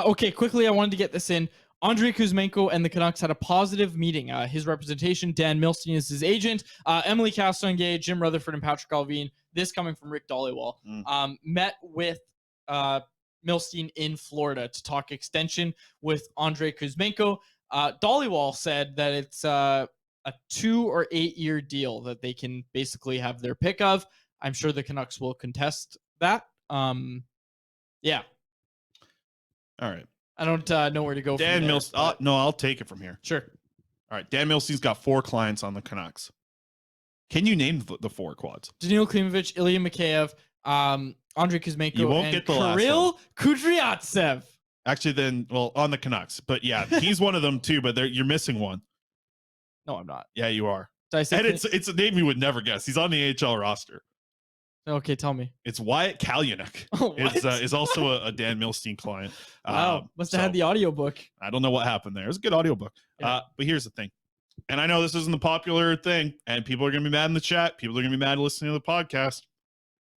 Okay, quickly, I wanted to get this in. Andrei Kuzmenko and the Canucks had a positive meeting. His representation, Dan Milstein, is his agent. Emily Castonguay, Jim Rutherford, and Patrick Alvin, this coming from Rick Dollywall, met with Milstein in Florida to talk extension with Andrei Kuzmenko. Dollywall said that it's a 2 or 8 year deal that they can basically have their pick of. I'm sure the Canucks will contest that. Yeah. All right. I don't know where to go Dan from there. Milstein. No, I'll take it from here. Sure. All right. Dan Milstein's got 4 clients on the Canucks. Can you name the 4 quads? Danil Klimovich, Ilya Mikheyev, Andrei Kuzmenko, You won't and get the Kirill Kudryavtsev. Actually, then, well, on the Canucks. But yeah, he's one of them too, but you're missing one. No, I'm not. Yeah, you are. Did I say and it's a name you would never guess. He's on the AHL roster. Okay, tell me. It's Wyatt Kalyanik. Is also a Dan Milstein client. Wow, must have had the audiobook. I don't know what happened there. It was a good audiobook. Yeah. But here's the thing. And I know this isn't the popular thing, and people are going to be mad in the chat. People are going to be mad listening to the podcast.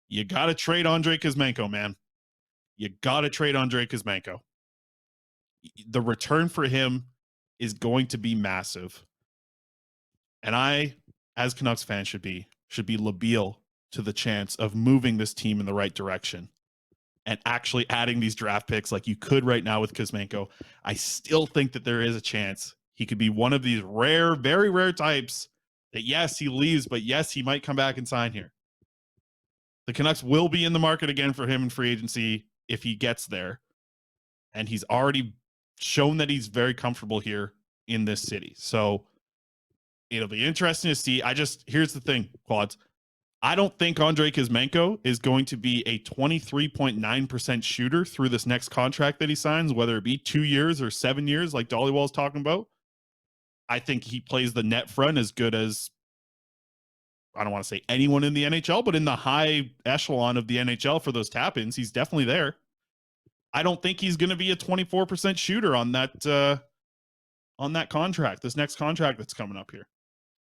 You got to trade Andrei Kuzmenko, man. You got to trade Andrei Kuzmenko. The return for him is going to be massive. And I, as Canucks fans, should be labile to the chance of moving this team in the right direction and actually adding these draft picks like you could right now with Kuzmenko. I still think that there is a chance he could be one of these rare, very rare types that, yes, he leaves, but yes, he might come back and sign here. The Canucks will be in the market again for him in free agency if he gets there. And he's already shown that he's very comfortable here in this city. So it'll be interesting to see. Here's the thing, Quads. I don't think Andrei Kuzmenko is going to be a 23.9% shooter through this next contract that he signs, whether it be 2 years or 7 years, like Dollywall's talking about. I think he plays the net front as good as, I don't want to say anyone in the NHL, but in the high echelon of the NHL for those tap-ins, he's definitely there. I don't think he's going to be a 24% shooter on that contract, this next contract that's coming up here.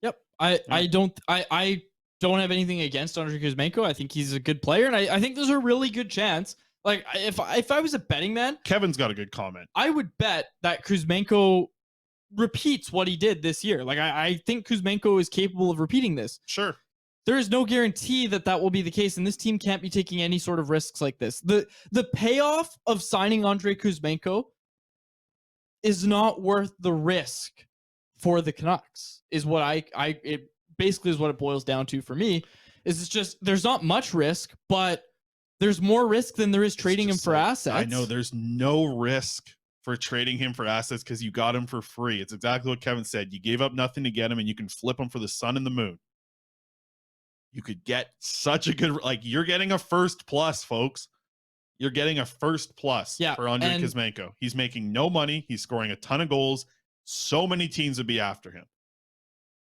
Yep. I don't have anything against Andrei Kuzmenko. I think he's a good player, and I think there's a really good chance. Like, if I was a betting man, Kevin's got a good comment. I would bet that Kuzmenko repeats what he did this year. Like, I think Kuzmenko is capable of repeating this. Sure. There is no guarantee that will be the case, and this team can't be taking any sort of risks like this. The payoff of signing Andrei Kuzmenko is not worth the risk for the Canucks, is what it basically is what it boils down to for me. Is it's just, there's not much risk, but there's more risk than there is trading him for assets. I know there's no risk for trading him for assets because you got him for free. It's exactly what Kevin said. You gave up nothing to get him, and you can flip him for the sun and the moon. You could get such a good, like, you're getting a first plus, folks. You're getting a first plus for Andrei Kuzmenko. He's making no money. He's scoring a ton of goals. So many teams would be after him.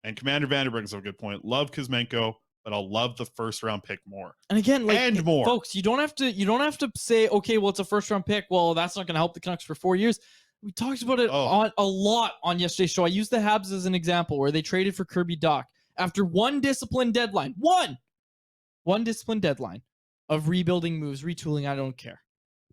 And Commander Vanderberg is a good point. Love Kuzmenko, but I'll love the first round pick more. And again, like, and more. Folks, you don't have to say, okay, well, it's a first round pick. Well, that's not going to help the Canucks for 4 years. We talked about it a lot on yesterday's show. I used the Habs as an example where they traded for Kirby Dach after one disciplined deadline. One disciplined deadline of rebuilding moves, retooling, I don't care.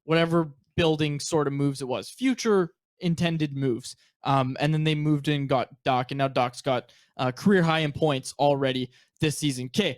Whatever building sort of moves it was. Future intended moves. And then they moved in, got Dach, and now Dach's got career high in points already this season. Okay,